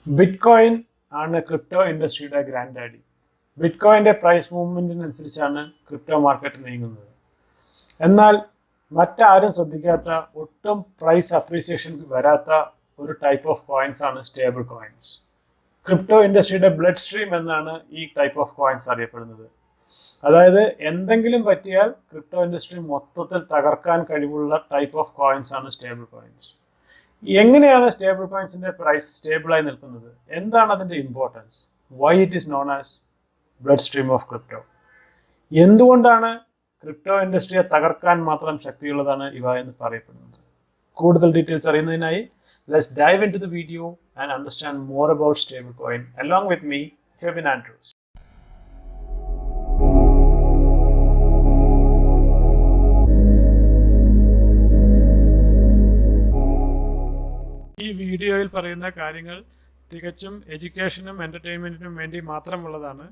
Bitcoin ആണ് crypto ഇൻഡസ്ട്രിയുടെ grand daddy. ബിറ്റ്കോയിൻ്റെ പ്രൈസ് മൂവ്മെൻറ്റിനനുസരിച്ചാണ് ക്രിപ്റ്റോ മാർക്കറ്റ് നീങ്ങുന്നത്. എന്നാൽ മറ്റാരും ശ്രദ്ധിക്കാത്ത, ഒട്ടും പ്രൈസ് അപ്രീസിയേഷൻ വരാത്ത ഒരു ടൈപ്പ് ഓഫ് കോയിൻസ് ആണ് സ്റ്റേബിൾ കോയിൻസ്. ക്രിപ്റ്റോ ഇൻഡസ്ട്രിയുടെ ബ്ലഡ് സ്ട്രീം എന്നാണ് ഈ ടൈപ്പ് ഓഫ് കോയിൻസ് അറിയപ്പെടുന്നത്. അതായത് എന്തെങ്കിലും പറ്റിയാൽ ക്രിപ്റ്റോ ഇൻഡസ്ട്രി മൊത്തത്തിൽ തകർക്കാൻ കഴിവുള്ള ടൈപ്പ് ഓഫ് കോയിൻസ് ആണ് സ്റ്റേബിൾ കോയിൻസ്. എങ്ങനെയാണ് സ്റ്റേബിൾ കോയിൻസിന്റെ പ്രൈസ് സ്റ്റേബിളായി നിൽക്കുന്നത്? എന്താണ് അതിന്റെ importance? Why it is known as blood stream of crypto? എന്തുകൊണ്ടാണ് ക്രിപ്റ്റോ ഇൻഡസ്ട്രിയെ തകർക്കാൻ മാത്രം ശക്തിയുള്ളതാണ് ഇവ എന്ന് പറയപ്പെടുന്നത്? കൂടുതൽ ഡീറ്റെയിൽസ് അറിയുന്നതിനായി let's dive into the video and understand more about stable coin along with me, Febin Andrews. ഈ വീഡിയോയിൽ പറയുന്ന കാര്യങ്ങൾ തികച്ചും എഡ്യൂക്കേഷനും എൻ്റർടൈൻമെൻറ്റിനും വേണ്ടി മാത്രമുള്ളതാണ്.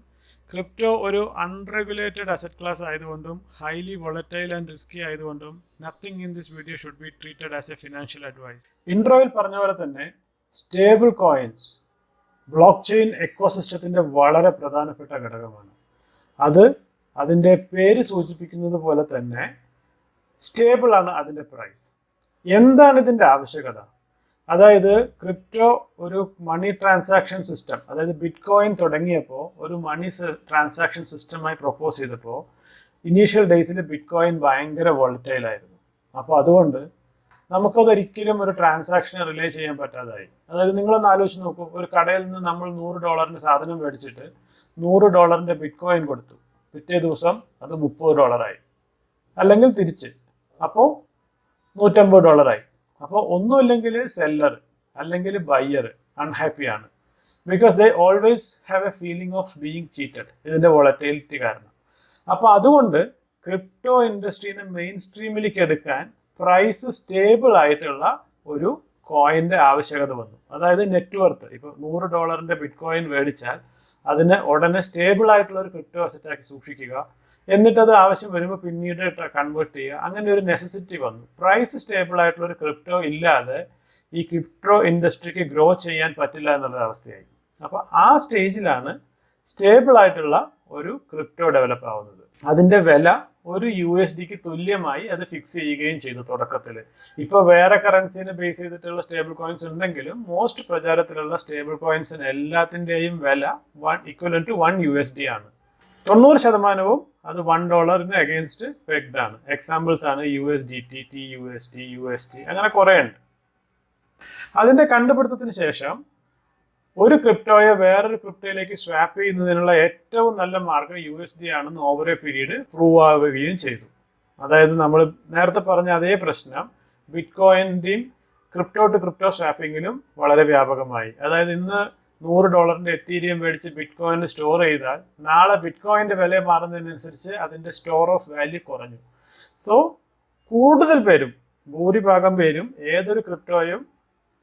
ക്രിപ്റ്റോ ഒരു അൺറെഗുലേറ്റഡ് അസറ്റ് ക്ലാസ് ആയതുകൊണ്ടും ഹൈലി വോളറ്റൈൽ ആൻഡ് റിസ്കി ആയതുകൊണ്ടും nothing in this video should be treated as a financial advice. ഇൻട്രോയിൽ പറഞ്ഞ പോലെ തന്നെ സ്റ്റേബിൾ കോയിൻസ് ബ്ലോക്ക് ചെയിൻ എക്കോസിസ്റ്റത്തിൻ്റെ വളരെ പ്രധാനപ്പെട്ട ഘടകമാണ്. അതിൻ്റെ പേര് സൂചിപ്പിക്കുന്നത് പോലെ തന്നെ സ്റ്റേബിൾ ആണ് അതിൻ്റെ പ്രൈസ്. എന്താണ് ഇതിൻ്റെ ആവശ്യകത? അതായത് ക്രിപ്റ്റോ ഒരു മണി ട്രാൻസാക്ഷൻ സിസ്റ്റം, അതായത് ബിറ്റ് കോയിൻ തുടങ്ങിയപ്പോൾ ഒരു മണി ട്രാൻസാക്ഷൻ സിസ്റ്റമായി പ്രൊപ്പോസ് ചെയ്തപ്പോൾ ഇനീഷ്യൽ ഡേയ്സിൽ ബിറ്റ് കോയിൻ ഭയങ്കര വോളറ്റൈൽ ആയിരുന്നു. അപ്പോൾ അതുകൊണ്ട് നമുക്കതൊരിക്കലും ഒരു ട്രാൻസാക്ഷനെ റിലേ ചെയ്യാൻ പറ്റാതായി. അതായത് നിങ്ങളൊന്ന് ആലോചിച്ച് നോക്കൂ, ഒരു കടയിൽ നിന്ന് നമ്മൾ $100 സാധനം മേടിച്ചിട്ട് $100 ബിറ്റ് കോയിൻ കൊടുത്തു, പിറ്റേ ദിവസം അത് $30 അല്ലെങ്കിൽ തിരിച്ച്, അപ്പോൾ $150 അപ്പോൾ ഒന്നുമില്ലെങ്കിൽ സെല്ലർ അല്ലെങ്കിൽ ബയ്യർ അൺഹാപ്പിയാണ്. Because they always have a feeling of being cheated, ഇതിൻ്റെ വോളറ്റിലിറ്റി കാരണം. അപ്പോൾ അതുകൊണ്ട് ക്രിപ്റ്റോ ഇൻഡസ്ട്രീനെ മെയിൻ സ്ട്രീമിലേക്ക് എടുക്കാൻ പ്രൈസ് സ്റ്റേബിൾ ആയിട്ടുള്ള ഒരു കോയിൻ്റെ ആവശ്യകത വന്നു. അതായത് നെറ്റ്വർത്ത്, ഇപ്പോൾ $100 ബിറ്റ് കോയിൻ മേടിച്ചാൽ അതിനെ ഉടനെ സ്റ്റേബിൾ ആയിട്ടുള്ള ഒരു ക്രിപ്റ്റോ അസറ്റാക്കി സൂക്ഷിക്കുക, എന്നിട്ടത് ആവശ്യം വരുമ്പോൾ പിന്നീട് കൺവേർട്ട് ചെയ്യുക. അങ്ങനെ ഒരു നെസസിറ്റി വന്നു. പ്രൈസ് സ്റ്റേബിൾ ആയിട്ടുള്ള ഒരു ക്രിപ്റ്റോ ഇല്ലാതെ ഈ ക്രിപ്റ്റോ ഇൻഡസ്ട്രിക്ക് ഗ്രോ ചെയ്യാൻ പറ്റില്ല എന്നുള്ള അവസ്ഥയായി. അപ്പോൾ ആ സ്റ്റേജിലാണ് സ്റ്റേബിൾ ആയിട്ടുള്ള ഒരു ക്രിപ്റ്റോ ഡെവലപ്പ് ആവുന്നത്. അതിൻ്റെ വില ഒരു USDക്ക് തുല്യമായി അത് ഫിക്സ് ചെയ്യുകയും ചെയ്തു തുടക്കത്തിൽ. ഇപ്പോൾ വേറെ കറൻസിനെ ബേസ് ചെയ്തിട്ടുള്ള സ്റ്റേബിൾ കോയിൻസ് ഉണ്ടെങ്കിലും മോസ്റ്റ് പ്രചാരത്തിലുള്ള സ്റ്റേബിൾ കോയിൻസിന് എല്ലാത്തിൻ്റെയും വില ഈക്വലൻ ടു 1 USD ആണ്. 90% അത് $1 അഗെയിൻസ്റ്റ് പെഗ്ഡ് ആണ്. എക്സാമ്പിൾസ് ആണ് USDT, TUSD, USD, അങ്ങനെ കുറേ ഉണ്ട്. അതിൻ്റെ കണ്ടുപിടുത്തത്തിന് ശേഷം ഒരു ക്രിപ്റ്റോയെ വേറൊരു ക്രിപ്റ്റോയിലേക്ക് സ്വാപ്പ് ചെയ്യുന്നതിനുള്ള ഏറ്റവും നല്ല മാർഗം USD ആണെന്ന് ഓവർ എ പീരീഡ് പ്രൂവ് ആവുകയും ചെയ്തു. അതായത് നമ്മൾ നേരത്തെ പറഞ്ഞ അതേ പ്രശ്നം ബിറ്റ് കോയിൻ്റെയും ക്രിപ്റ്റോ ടു ക്രിപ്റ്റോ സ്വാപ്പിങ്ങിലും വളരെ വ്യാപകമായി. അതായത് ഇന്ന് $100 എത്തീരിയം മേടിച്ച് ബിറ്റ് കോയിന് സ്റ്റോർ ചെയ്താൽ നാളെ ബിറ്റ് കോയിൻ്റെ വില മാറുന്നതിനനുസരിച്ച് അതിൻ്റെ സ്റ്റോർ ഓഫ് വാല്യൂ കുറഞ്ഞു. സോ കൂടുതൽ പേരും, ഭൂരിഭാഗം പേരും ഏതൊരു ക്രിപ്റ്റോയും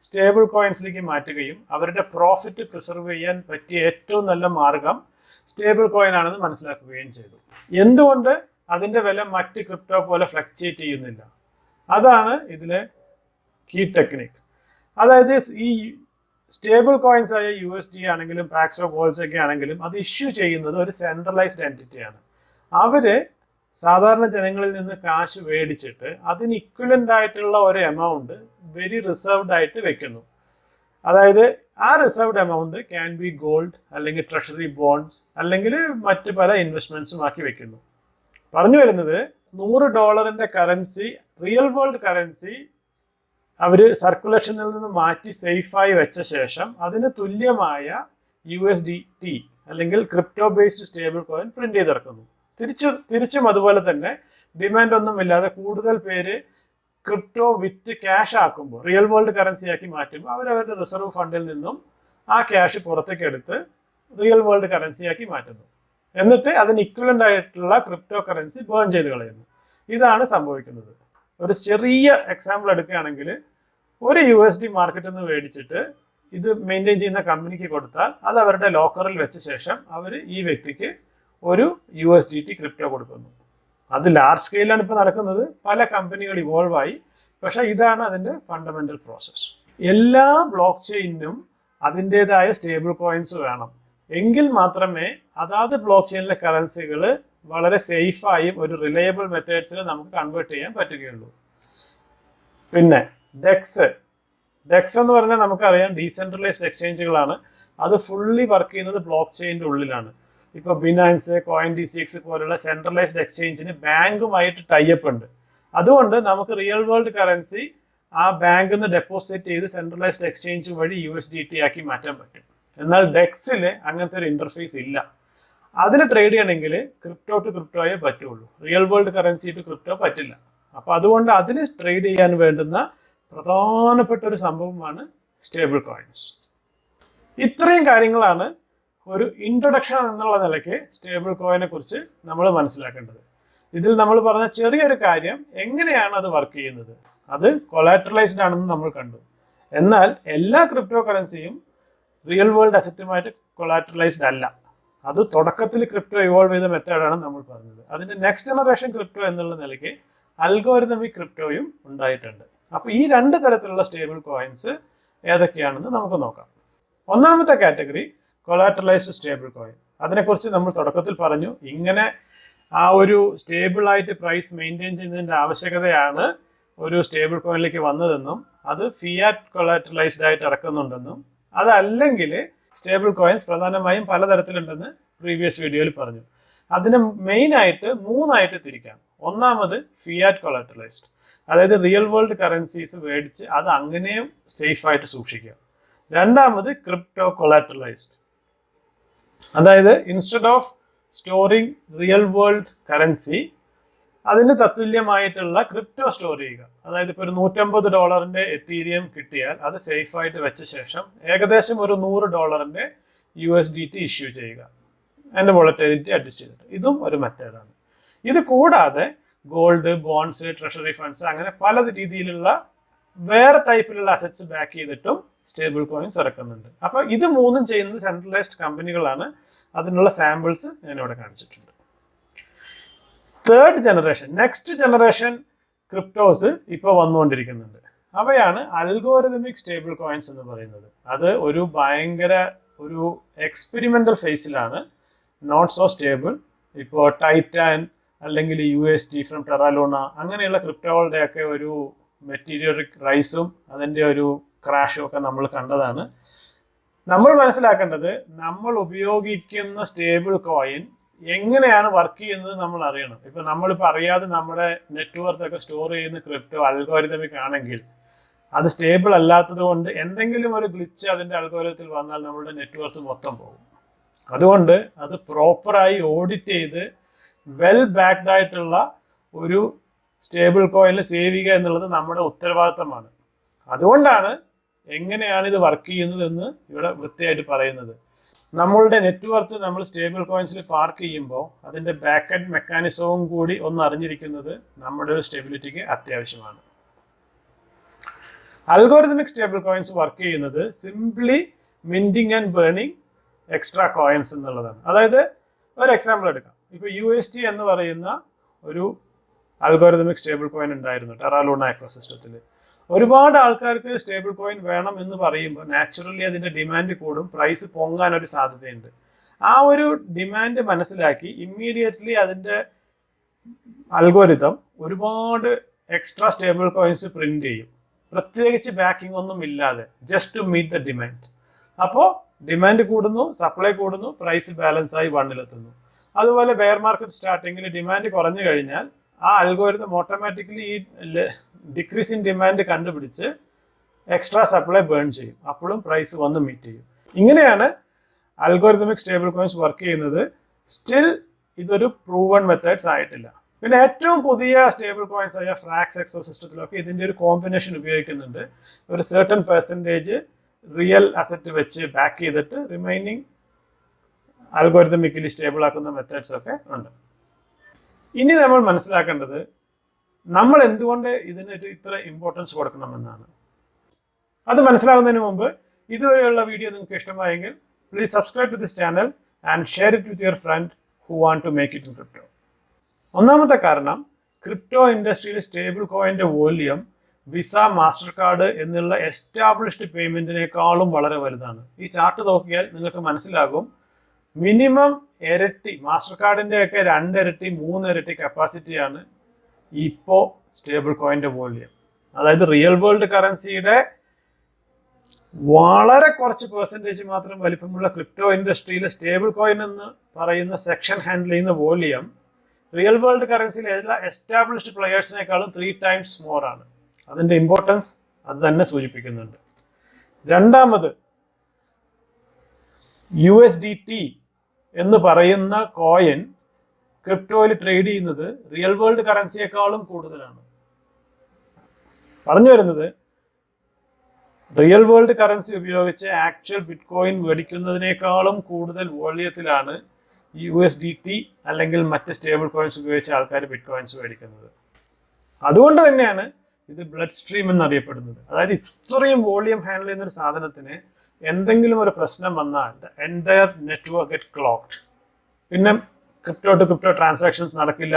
സ്റ്റേബിൾ കോയിൻസിലേക്ക് മാറ്റുകയും അവരുടെ പ്രോഫിറ്റ് പ്രിസർവ് ചെയ്യാൻ പറ്റിയ ഏറ്റവും നല്ല മാർഗം സ്റ്റേബിൾ കോയിൻ ആണെന്ന് മനസ്സിലാക്കുകയും ചെയ്തു. എന്തുകൊണ്ട് അതിൻ്റെ വില മറ്റ് ക്രിപ്റ്റോ പോലെ ഫ്ലക്ച്വേറ്റ് ചെയ്യുന്നില്ല? അതാണ് ഇതിലെ കീ ടെക്നിക്. അതായത് ഈ സ്റ്റേബിൾ കോയിൻസ് ആയ USD ആണെങ്കിലും FRAX ഒക്കെ ആണെങ്കിലും അത് ഇഷ്യൂ ചെയ്യുന്നത് ഒരു സെൻട്രലൈസ്ഡ് എൻറ്റിറ്റിയാണ്. അവര് സാധാരണ ജനങ്ങളിൽ നിന്ന് കാശ് മേടിച്ചിട്ട് അതിന് ഇക്വലൻ്റ് ആയിട്ടുള്ള ഒരു എമൗണ്ട് വെരി റിസർവ്ഡ് ആയിട്ട് വെക്കുന്നു. അതായത് ആ reserved amount can be gold അല്ലെങ്കിൽ ട്രഷറി ബോണ്ട്സ് അല്ലെങ്കിൽ മറ്റ് പല ഇൻവെസ്റ്റ്മെന്റ്സും ആക്കി വെക്കുന്നു. പറഞ്ഞു വരുന്നത് $100 കറൻസി, റിയൽ വേൾഡ് കറൻസി അവർ സർക്കുലേഷനിൽ നിന്ന് മാറ്റി സേഫായി വെച്ച ശേഷം അതിന് തുല്യമായ USDT അല്ലെങ്കിൽ crypto based stable coin print ചെയ്തിറക്കുന്നു. തിരിച്ചും അതുപോലെ തന്നെ ഡിമാൻഡ് ഒന്നും ഇല്ലാതെ കൂടുതൽ പേര് ക്രിപ്റ്റോ വിറ്റ് ക്യാഷ് ആക്കുമ്പോൾ, റിയൽ വേൾഡ് കറൻസി ആക്കി മാറ്റുമ്പോൾ അവരവരുടെ റിസർവ് ഫണ്ടിൽ നിന്നും ആ ക്യാഷ് പുറത്തേക്ക് എടുത്ത് റിയൽ വേൾഡ് കറൻസി ആക്കി മാറ്റുന്നു. എന്നിട്ട് അതിന് ഇക്വലൻ്റ് ആയിട്ടുള്ള ക്രിപ്റ്റോ കറൻസി ബേൺ ചെയ്ത് കളയുന്നു. ഇതാണ് സംഭവിക്കുന്നത്. ഒരു ചെറിയ എക്സാമ്പിൾ എടുക്കുകയാണെങ്കിൽ, ഒരു USD മാർക്കറ്റിൽ നിന്ന് മേടിച്ചിട്ട് ഇത് മെയിൻറ്റെയിൻ ചെയ്യുന്ന കമ്പനിക്ക് കൊടുത്താൽ അത് അവരുടെ ലോക്കറിൽ വെച്ച ശേഷം അവർ ഈ വ്യക്തിക്ക് ഒരു USDT ക്രിപ്റ്റോ കൊടുക്കുന്നു. അത് ലാർജ് സ്കെയിലാണ് ഇപ്പോൾ നടക്കുന്നത്. പല കമ്പനികൾ ഇവോൾവ് ആയി. പക്ഷേ ഇതാണ് അതിൻ്റെ ഫണ്ടമെൻ്റൽ പ്രോസസ്സ്. എല്ലാ ബ്ലോക്ക് ചെയിനും അതിൻ്റെതായ സ്റ്റേബിൾ കോയിൻസ് വേണം. എങ്കിൽ മാത്രമേ അതാത് ബ്ലോക്ക് ചെയിനിലെ കറൻസികൾ വളരെ സേഫായും ഒരു റിലയബിൾ മെത്തേഡ്സിൽ നമുക്ക് കൺവേർട്ട് ചെയ്യാൻ പറ്റുകയുള്ളൂ. പിന്നെ ഡെക്സ് എന്ന് പറഞ്ഞാൽ നമുക്കറിയാം ഡീസെൻട്രലൈസ്ഡ് എക്സ്ചേഞ്ചുകളാണ്. അത് ഫുള്ളി വർക്ക് ചെയ്യുന്നത് ബ്ലോക്ക് ചെയിൻ്റെ ഉള്ളിലാണ്. ഇപ്പോൾ ബിനാൻസ്, CoinDCX പോലുള്ള സെൻട്രലൈസ്ഡ് എക്സ്ചേഞ്ചിന് ബാങ്കുമായിട്ട് ടൈപ്പ് ഉണ്ട്. അതുകൊണ്ട് നമുക്ക് റിയൽ വേൾഡ് കറൻസി ആ ബാങ്കിൽ നിന്ന് ഡെപ്പോസിറ്റ് ചെയ്ത് സെൻട്രലൈസ്ഡ് എക്സ്ചേഞ്ച് വഴി USDT ആക്കി മാറ്റാൻ പറ്റും. എന്നാൽ ഡെക്സിൽ അങ്ങനത്തെ ഒരു ഇന്റർഫേസ് ഇല്ല. അതിൽ ട്രേഡ് ചെയ്യണമെങ്കിൽ ക്രിപ്റ്റോ ടു ക്രിപ്റ്റോയെ പറ്റുള്ളൂ, real world currency to crypto പറ്റില്ല. അപ്പോൾ അതുകൊണ്ട് അതിന് ട്രേഡ് ചെയ്യാൻ വേണ്ടുന്ന പ്രധാനപ്പെട്ട ഒരു സംഭവമാണ് സ്റ്റേബിൾ കോയിൻസ്. ഇത്രയും കാര്യങ്ങളാണ് ഒരു ഇൻട്രൊഡക്ഷൻ എന്നുള്ള നിലയ്ക്ക് സ്റ്റേബിൾ കോയിനെ കുറിച്ച് നമ്മൾ മനസ്സിലാക്കേണ്ടത്. ഇതിൽ നമ്മൾ പറഞ്ഞ ചെറിയൊരു കാര്യം, എങ്ങനെയാണ് അത് വർക്ക് ചെയ്യുന്നത്, അത് കൊളാറ്ററലൈസ്ഡ് ആണെന്ന് നമ്മൾ കണ്ടു. എന്നാൽ എല്ലാ ക്രിപ്റ്റോ കറൻസിയും റിയൽ വേൾഡ് അസറ്റുമായിട്ട് കൊളാറ്ററലൈസ്ഡ് അല്ല. അത് തുടക്കത്തിൽ ക്രിപ്റ്റോ ഇവോൾവ് ചെയ്ത മെത്തേഡാണ് നമ്മൾ പറഞ്ഞത്. അതിന്റെ നെക്സ്റ്റ് ജനറേഷൻ ക്രിപ്റ്റോ എന്നുള്ള നിലയ്ക്ക് അൽഗോരിതമിക് ക്രിപ്റ്റോയും ഉണ്ടായിട്ടുണ്ട്. അപ്പോൾ ഈ രണ്ട് തരത്തിലുള്ള സ്റ്റേബിൾ കോയിൻസ് ഏതൊക്കെയാണെന്ന് നമുക്ക് നോക്കാം. ഒന്നാമത്തെ കാറ്റഗറി കൊളാറ്ററലൈസ്ഡ് സ്റ്റേബിൾ കോയിൻ. അതിനെക്കുറിച്ച് നമ്മൾ തുടക്കത്തിൽ പറഞ്ഞു. ഇങ്ങനെ ആ ഒരു സ്റ്റേബിൾ ആയിട്ട് പ്രൈസ് മെയിൻറ്റെയിൻ ചെയ്യുന്നതിൻ്റെ ആവശ്യകതയാണ് ഒരു സ്റ്റേബിൾ കോയിനിലേക്ക് വന്നതെന്നും അത് ഫിയാറ്റ് കൊളാറ്ററലൈസ്ഡ് ആയിട്ട് ഇറക്കുന്നുണ്ടെന്നും അതല്ലെങ്കിൽ സ്റ്റേബിൾ കോയിൻസ് പ്രധാനമായും പലതരത്തിലുണ്ടെന്ന് പ്രീവിയസ് വീഡിയോയിൽ പറഞ്ഞു. അതിന് മെയിനായിട്ട് മൂന്നായിട്ട് തിരിക്കാം. ഒന്നാമത് ഫിയാറ്റ് കൊളാറ്ററലൈസ്ഡ്, അതായത് റിയൽ വേൾഡ് കറൻസീസ് മേടിച്ച് അത് അങ്ങനെയും സേഫായിട്ട് സൂക്ഷിക്കുക. രണ്ടാമത് ക്രിപ്റ്റോ കൊളാറ്ററലൈസ്ഡ്, അതായത് instead of storing real world currency അതിന് തത്തുല്യമായിട്ടുള്ള ക്രിപ്റ്റോ സ്റ്റോർ ചെയ്യുക. അതായത് ഇപ്പോൾ ഒരു $150 എത്തീരിയം കിട്ടിയാൽ അത് സേഫായിട്ട് വെച്ച ശേഷം ഏകദേശം ഒരു $100 USDT ഇഷ്യൂ ചെയ്യുക, അതിൻ്റെ വോളറ്റിലിറ്റി അഡ്ജസ്റ്റ് ചെയ്തിട്ട്. ഇതും ഒരു മെത്തേഡാണ്. ഇത് കൂടാതെ ഗോൾഡ്, ബോൺസ്, ട്രഷറി ഫണ്ട്സ് അങ്ങനെ പല രീതിയിലുള്ള വേറെ ടൈപ്പിലുള്ള അസറ്റ്സ് ബാക്ക് ചെയ്തിട്ടും സ്റ്റേബിൾ കോയിൻസ് ഇറക്കുന്നുണ്ട്. അപ്പോൾ ഇത് മൂന്നും ചെയ്യുന്നത് സെൻട്രലൈസ്ഡ് കമ്പനികളാണ്. അതിനുള്ള സാമ്പിൾസ് ഞാനിവിടെ കാണിച്ചിട്ടുണ്ട്. Third generation, next generation cryptos ഇപ്പോൾ വന്നുകൊണ്ടിരിക്കുന്നുണ്ട്. അവയാണ് അൽഗോരിതമിക് സ്റ്റേബിൾ കോയിൻസ് എന്ന് പറയുന്നത്. അത് ഒരു ഭയങ്കര ഒരു എക്സ്പെരിമെൻ്റൽ ഫേസിലാണ്, നോട്ട് സോ സ്റ്റേബിൾ. ഇപ്പോൾ ടൈറ്റാൻ അല്ലെങ്കിൽ USD ഫ്രം ടെറാലൂണ അങ്ങനെയുള്ള ക്രിപ്റ്റോകളുടെയൊക്കെ ഒരു മെറ്റീരിയറിക് റൈസും അതിൻ്റെ ഒരു ക്രാഷും ഒക്കെ നമ്മൾ കണ്ടതാണ്. നമ്മൾ മനസ്സിലാക്കേണ്ടത്, നമ്മൾ ഉപയോഗിക്കുന്ന സ്റ്റേബിൾ കോയിൻ എങ്ങനെയാണ് വർക്ക് ചെയ്യുന്നത് നമ്മൾ അറിയണം. ഇപ്പൊ നമ്മളിപ്പോൾ അറിയാതെ നമ്മുടെ നെറ്റ്വർത്ത് ഒക്കെ സ്റ്റോർ ചെയ്യുന്ന ക്രിപ്റ്റോ അൽഗോരിതമിക് ആണെങ്കിൽ അത് സ്റ്റേബിൾ അല്ലാത്തത് കൊണ്ട് എന്തെങ്കിലും ഒരു ഗ്ലിച്ച് അതിന്റെ അൽഗോരിതത്തിൽ വന്നാൽ നമ്മുടെ നെറ്റ്വർത്ത് മൊത്തം പോകും. അതുകൊണ്ട് അത് പ്രോപ്പറായി ഓഡിറ്റ് ചെയ്ത് വെൽ ബാക്ക്ഡ് ആയിട്ടുള്ള ഒരു സ്റ്റേബിൾ കോയിനിൽ സേവ് ചെയ്യുക എന്നുള്ളത് നമ്മുടെ ഉത്തരവാദിത്തമാണ്. അതുകൊണ്ടാണ് എങ്ങനെയാണ് ഇത് വർക്ക് ചെയ്യുന്നത് എന്ന് ഇവിടെ വൃത്തിയായിട്ട് പറയുന്നത്. നമ്മളുടെ നെറ്റ്വർത്ത് നമ്മൾ സ്റ്റേബിൾ കോയിൻസിൽ പാർക്ക് ചെയ്യുമ്പോൾ അതിൻ്റെ ബാക്ക് എൻഡ് മെക്കാനിസവും കൂടി ഒന്ന് അറിഞ്ഞിരിക്കുന്നത് നമ്മുടെ ഒരു സ്റ്റെബിലിറ്റിക്ക് അത്യാവശ്യമാണ്. അൽഗോരിതമിക് സ്റ്റേബിൾ കോയിൻസ് വർക്ക് ചെയ്യുന്നത് simply minting and burning extra coins എന്നുള്ളതാണ്. അതായത് ഒരു എക്സാമ്പിൾ എടുക്കാം. ഇപ്പോൾ USD എന്ന് പറയുന്ന ഒരു അൽഗോരിതമിക് സ്റ്റേബിൾ കോയിൻ ഉണ്ടായിരുന്നു ടെറാലൂണ എക്കോസിസ്റ്റത്തിൽ. ഒരുപാട് ആൾക്കാർക്ക് സ്റ്റേബിൾ കോയിൻ വേണം എന്ന് പറയുമ്പോൾ നാച്ചുറലി അതിൻ്റെ ഡിമാൻഡ് കൂടും, പ്രൈസ് പൊങ്ങാനൊരു സാധ്യതയുണ്ട്. ആ ഒരു ഡിമാൻഡ് മനസ്സിലാക്കി ഇമ്മീഡിയറ്റ്ലി അതിൻ്റെ അൽഗോരിതം ഒരുപാട് എക്സ്ട്രാ സ്റ്റേബിൾ കോയിൻസ് പ്രിന്റ് ചെയ്യും, പ്രത്യേകിച്ച് ബാക്കിംഗ് ഒന്നും ഇല്ലാതെ, just to meet the demand. അപ്പോൾ ഡിമാൻഡ് കൂടുന്നു, സപ്ലൈ കൂടുന്നു, പ്രൈസ് ബാലൻസ് ആയി വണ്ണിലെത്തുന്നു. അതുപോലെ ബെയർ മാർക്കറ്റ് സ്റ്റാർട്ടിങ്ങിൽ ഡിമാൻഡ് കുറഞ്ഞു കഴിഞ്ഞാൽ ആ അൽഗോരിതം ഓട്ടോമാറ്റിക്കലി ഈ ഡിക്രീസ് ഇൻ ഡിമാൻഡ് കണ്ടുപിടിച്ച് എക്സ്ട്രാ സപ്ലൈ ബേൺ ചെയ്യും, അപ്പോഴും പ്രൈസ് വന്ന് മീറ്റ് ചെയ്യും. ഇങ്ങനെയാണ് അൽഗോരിതമിക് സ്റ്റേബിൾ കോയിൻസ് വർക്ക് ചെയ്യുന്നത്. സ്റ്റിൽ ഇതൊരു പ്രൂവൺ മെത്തേഡ്സ് ആയിട്ടില്ല. പിന്നെ ഏറ്റവും പുതിയ സ്റ്റേബിൾ കോയിൻസ് ആയ ഫ്രാക്സ് എക്സോ സിസ്റ്റത്തിലൊക്കെ ഇതിൻ്റെ ഒരു കോമ്പിനേഷൻ ഉപയോഗിക്കുന്നുണ്ട്. ഒരു സെർട്ടൺ പെർസെൻറ്റേജ് റിയൽ അസറ്റ് വെച്ച് ബാക്ക് ചെയ്തിട്ട് റിമൈനിങ് അൽഗോരിതമിക്കലി സ്റ്റേബിൾ ആക്കുന്ന മെത്തേഡ്സ് ഒക്കെ ഉണ്ട്. ഇനി നമ്മൾ മനസ്സിലാക്കേണ്ടത് നമ്മൾ എന്തുകൊണ്ട് ഇതിന് ഇത്ര ഇമ്പോർട്ടൻസ് കൊടുക്കണമെന്നാണ്. അത് മനസ്സിലാകുന്നതിന് മുമ്പ് ഇതുവരെയുള്ള വീഡിയോ നിങ്ങൾക്ക് ഇഷ്ടമായെങ്കിൽ please subscribe to this channel and share it with your friend who want to make it in crypto. ഒന്നാമത്തെ കാരണം, ക്രിപ്റ്റോ ഇൻഡസ്ട്രിയിൽ സ്റ്റേബിൾ കോയിൻ്റെ വോള്യം വിസ, മാസ്റ്റർ കാർഡ് എന്നുള്ള എസ്റ്റാബ്ലിഷ്ഡ് പേയ്മെന്റിനേക്കാളും വളരെ വലുതാണ്. ഈ ചാർട്ട് നോക്കിയാൽ നിങ്ങൾക്ക് മനസ്സിലാകും മിനിമം ഇരട്ടി, മാസ്റ്റർ കാർഡിന്റെ ഒക്കെ 2 ഇരട്ടി 3 ഇരട്ടി കപ്പാസിറ്റിയാണ് ഇപ്പോൾ സ്റ്റേബിൾ കോയിന്റെ വോള്യം. അതായത് റിയൽ വേൾഡ് കറൻസിയുടെ വളരെ കുറച്ച് പെർസെൻറ്റേജ് മാത്രം വലിപ്പമുള്ള ക്രിപ്റ്റോ ഇൻഡസ്ട്രിയിലെ സ്റ്റേബിൾ കോയിൻ എന്ന് പറയുന്ന സെക്ഷൻ ഹാൻഡിൽ ചെയ്യുന്ന വോളിയം റിയൽ വേൾഡ് കറൻസിയിലെ എല്ലാ എസ്റ്റാബ്ലിഷ്ഡ് പ്ലെയേഴ്സിനേക്കാളും 3 times മോർ ആണ്. അതിന്റെ ഇമ്പോർട്ടൻസ് അത് തന്നെ സൂചിപ്പിക്കുന്നുണ്ട്. രണ്ടാമത്, USDT എന്ന് പറയുന്ന കോയിൻ ക്രിപ്റ്റോയിൽ ട്രേഡ് ചെയ്യുന്നത് റിയൽ വേൾഡ് കറൻസിയേക്കാളും കൂടുതലാണ്. പറഞ്ഞു വരുന്നത്, റിയൽ വേൾഡ് കറൻസി ഉപയോഗിച്ച് ആക്ച്വൽ ബിറ്റ് കോയിൻ മേടിക്കുന്നതിനേക്കാളും കൂടുതൽ വോള്യത്തിലാണ് USDT അല്ലെങ്കിൽ മറ്റ് സ്റ്റേബിൾ കോയിൻസ് ഉപയോഗിച്ച് ആൾക്കാർ ബിറ്റ് കോയിൻസ് മേടിക്കുന്നത്. അതുകൊണ്ട് തന്നെയാണ് ഇത് ബ്ലഡ് സ്ട്രീം എന്നറിയപ്പെടുന്നത്. അതായത് ഇത്രയും വോളിയം ഹാൻഡിൽ ചെയ്യുന്ന ഒരു സാധനത്തിന് എന്തെങ്കിലും ഒരു പ്രശ്നം വന്നാൽ എൻറ്റയർ നെറ്റ്വർക്ക് ഗെറ്റ് ക്ലോക്ഡ്. പിന്നെ ക്രിപ്റ്റോ ടു ക്രിപ്റ്റോ ട്രാൻസാക്ഷൻസ് നടക്കില്ല.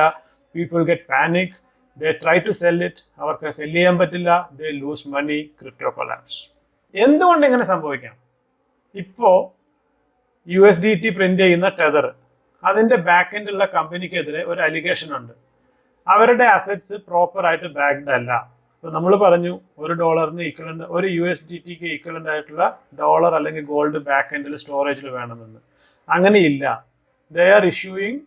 People get panic, they try to sell it, അവർക്ക് സെല് ചെയ്യാൻ പറ്റില്ല, they lose money, crypto collapse. എന്തുകൊണ്ട് ഇങ്ങനെ സംഭവിക്കാം? ഇപ്പോൾ USDT പ്രിന്റ് ചെയ്യുന്ന ടെതർ, അതിന്റെ ബാക്ക് എൻഡിലുള്ള കമ്പനിക്കെതിരെ ഒരു അലിഗേഷൻ ഉണ്ട്. അവരുടെ അസറ്റ്സ് പ്രോപ്പറായിട്ട് ബാക്ക്ഡ് അല്ല. ഇപ്പൊ നമ്മൾ പറഞ്ഞു $1 ഈക്വലന്റ്, ഒരു USDTക്ക് ഈക്വലന്റ് ആയിട്ടുള്ള ഡോളർ അല്ലെങ്കിൽ ഗോൾഡ് ബാക്ക് എൻഡിൽ സ്റ്റോറേജിൽ വേണമെന്ന്. അങ്ങനെയില്ല. They are issuing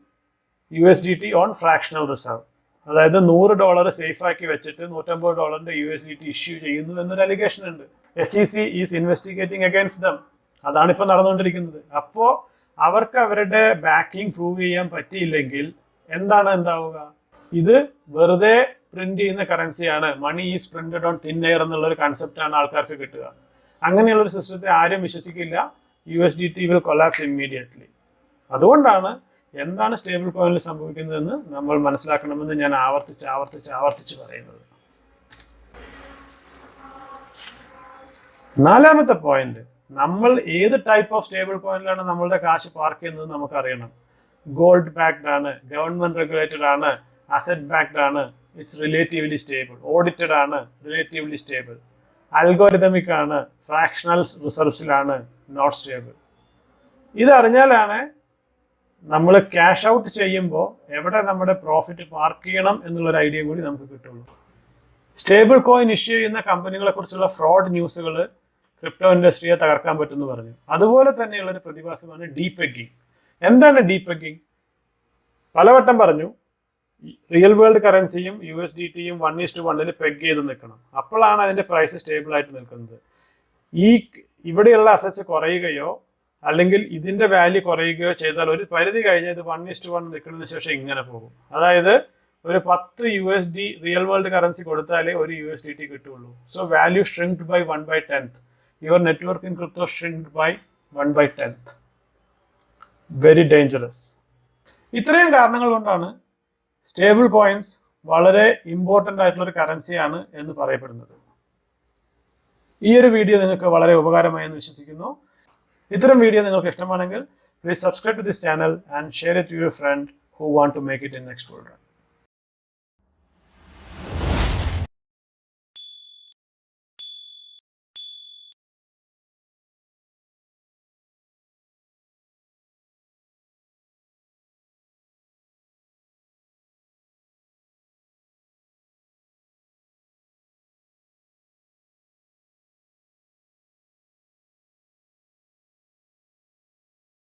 USDT on fractional reserve. അതായത് $100 സേഫ് ആക്കി വെച്ചിട്ട് $150 USDT ഇഷ്യൂ ചെയ്യുന്നു എന്നൊരു അലിഗേഷൻ ഉണ്ട്. SEC is investigating against dum. അതാണ് ഇപ്പോൾ നടന്നുകൊണ്ടിരിക്കുന്നത്. അപ്പോൾ അവർക്ക് അവരുടെ ബാക്കിംഗ് പ്രൂവ് ചെയ്യാൻ പറ്റിയില്ലെങ്കിൽ എന്താണ് ഉണ്ടാവുക? ഇത് വെറുതെ പ്രിന്റ് ചെയ്യുന്ന കറൻസിയാണ്, money is printed on thin air എന്നുള്ളൊരു കൺസെപ്റ്റാണ് ആൾക്കാർക്ക് കിട്ടുക. അങ്ങനെയുള്ളൊരു സിസ്റ്റത്തെ ആരും വിശ്വസിക്കില്ല. USDT will collapse immediately. അതുകൊണ്ടാണ് എന്താണ് സ്റ്റേബിൾ കോയിനിൽ സംഭവിക്കുന്നതെന്ന് നമ്മൾ മനസ്സിലാക്കണമെന്ന് ഞാൻ ആവർത്തിച്ച് പറയുന്നത്. നാലാമത്തെ പോയിന്റ്, നമ്മൾ ഏത് ടൈപ്പ് ഓഫ് സ്റ്റേബിൾ കോയിനിലാണ് നമ്മളുടെ കാശ് പാർക്ക് ചെയ്യുന്നത് നമുക്കറിയണം. ഗോൾഡ് ബാക്ക്ഡ് ആണ്, ഗവൺമെന്റ് റെഗുലേറ്റഡ് ആണ്, അസറ്റ് ബാക്ക്ഡ് ആണ്, ഇറ്റ്സ് റിലേറ്റീവ്ലി സ്റ്റേബിൾ, ഓഡിറ്റഡ് ആണ്, റിലേറ്റീവ്ലി സ്റ്റേബിൾ, അൽഗോരിതമിക് ആണ്, ഫ്രാക്ഷണൽ റിസർവ്സിലാണ്, നോട്ട് സ്റ്റേബിൾ. ഇതറിഞ്ഞാലാണ് നമ്മൾ ക്യാഷ് ഔട്ട് ചെയ്യുമ്പോൾ എവിടെ നമ്മുടെ പ്രോഫിറ്റ് പാർക്ക് ചെയ്യണം എന്നുള്ളൊരു ഐഡിയ കൂടി നമുക്ക് കിട്ടുള്ളൂ. സ്റ്റേബിൾ കോയിൻ ഇഷ്യൂ ചെയ്യുന്ന കമ്പനികളെ കുറിച്ചുള്ള ഫ്രോഡ് ന്യൂസുകൾ ക്രിപ്റ്റോ ഇൻഡസ്ട്രിയെ തകർക്കാൻ പറ്റുമെന്ന് പറഞ്ഞു. അതുപോലെ തന്നെയുള്ളൊരു പ്രതിഭാസമാണ് ഡീപെഗിങ്. എന്താണ് ഡീപെഗിങ്? പലവട്ടം പറഞ്ഞു, റിയൽ വേൾഡ് കറൻസിയും USDTയും 1:1 പെഗ് ചെയ്ത് നിൽക്കണം. അപ്പോഴാണ് അതിന്റെ പ്രൈസ് സ്റ്റേബിൾ ആയിട്ട് നിൽക്കുന്നത്. ഇവിടെയുള്ള അസറ്റ്സ് കുറയുകയോ അല്ലെങ്കിൽ ഇതിന്റെ വാല്യൂ കുറയുകയോ ചെയ്താൽ ഒരു പരിധി കഴിഞ്ഞ് ഇത് 1:1 നിൽക്കുന്നതിന് ശേഷം ഇങ്ങനെ പോകും. അതായത് ഒരു 10 USD റിയൽ വേൾഡ് കറൻസി കൊടുത്താലേ ഒരു USDT കിട്ടുള്ളൂ. So value shrinked by 1/10. Your network in crypto shrinked by 1/10. Very dangerous. ഇത്രയും കാരണങ്ങൾ കൊണ്ടാണ് സ്റ്റേബിൾ കോയിൻസ് വളരെ ഇമ്പോർട്ടൻ്റ് ആയിട്ടുള്ള ഒരു കറൻസിയാണ് എന്ന് പറയപ്പെടുന്നത്. ഈ ഒരു വീഡിയോ നിങ്ങൾക്ക് വളരെ ഉപകാരമായി എന്ന് വിശ്വസിക്കുന്നു. ഇത്തരം വീഡിയോ നിങ്ങൾക്ക് ഇഷ്ടമാണെങ്കിൽ please subscribe to this channel and share it to your friend who want to make it in next world run.